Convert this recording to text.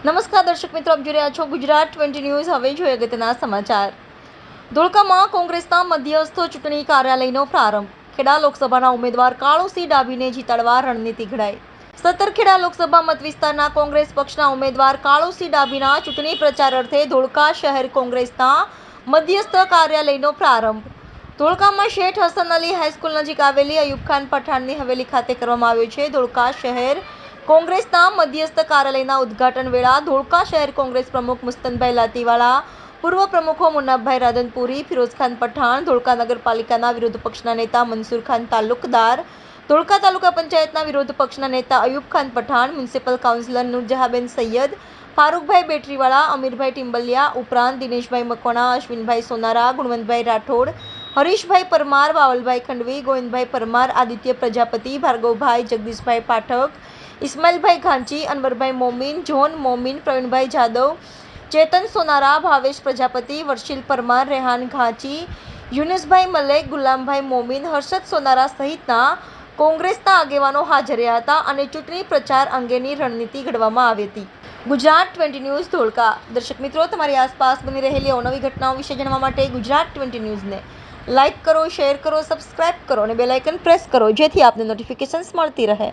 નમસ્કાર દર્શક મિત્રો, આપ જોઈ રહ્યા છો ગુજરાત 20 ન્યૂઝ। હવે જોઈએ અગત્યના સમાચાર। ધોળકામાં કોંગ્રેસના મધ્યસ્થ ચૂંટણી કાર્યાલયનો પ્રારંભ। ખેડા લોકસભાના ઉમેદવાર કાળુસિંહ ડાભીને જીતાડવા રણનીતિ ઘડાઈ। સત્તરખેડા લોકસભા મત વિસ્તારના કોંગ્રેસ પક્ષના ઉમેદવાર કાળુસિંહ ડાભીના ચૂંટણી પ્રચાર અર્થે ધોળકા શહેર કોંગ્રેસના મધ્યસ્થ કાર્યાલયનો પ્રારંભ ધોળકામાં શેઠ હસન અલી હાઈસ્કૂલ નજીક આવેલી અયુબ ખાન પઠાણની હવેલી ખાતે કરવામાં આવ્યો છે। ધોળકા શહેર કોંગ્રેસના મધ્યસ્થ કાર્યાલયના ઉદ્ઘાટન વેળા ધોળકા શહેર કોંગ્રેસ પ્રમુખ મુસ્તનભાઈ લાતીવાલા, પૂર્વ પ્રમુખો મુન્નાભાઈ રાધનપુરી, ફિરોઝખાન પઠાણ, ધોળકા નગરપાલિકાના વિરોધ પક્ષના નેતા મનસુર ખાન તાલુકદાર, ધોળકા તાલુકા પંચાયતના વિરોધ પક્ષના નેતા અયુબ ખાન પઠાણ, મ્યુનિસિપલ કાઉન્સિલર નુરજહાંબેન સૈયદ, ફારૂકભાઈ બેટરીવાળા, અમીરભાઈ ટિમ્બલિયા ઉપરાંત દિનેશભાઈ મકવાણા, અશ્વિનભાઈ સોનારા, ગુણવંતભાઈ રાઠોડ, હરીશભાઈ પરમાર, બાવલભાઈ ખંડવી, ગોવિંદભાઈ પરમાર, આદિત્ય પ્રજાપતિ, ભાર્ગવભાઈ, જગદીશભાઈ પાઠક, ઇસ્માઇલભાઈ ઘાંચી, અનવરભાઈ મોમીન, જોન મોમીન, પ્રવીણભાઈ જાદવ, ચેતન સોનારા, ભાવેશ પ્રજાપતિ, વર્ષિલ પરમાર, રેહાન ઘાંચી, યુનુસભાઈ મલેક, ગુલામભાઈ મોમીન, હર્ષદ સોનારા સહિતના કોંગ્રેસના આગેવાનો હાજર રહ્યા હતા અને ચૂંટણી પ્રચાર અંગેની રણનીતિ ઘડવામાં આવી હતી। ગુજરાત 20 ન્યૂઝ ધોળકા। દર્શક મિત્રો, તમારી આસપાસ બની રહેલી અવનવી ઘટનાઓ વિશે જાણવા માટે ગુજરાત 20 ન્યૂઝને લાઇક કરો, શેર કરો, સબસ્ક્રાઇબ કરો અને બેલ આઇકન પ્રેસ કરો, જેથી આપને નોટિફિકેશન્સ મળતી રહે।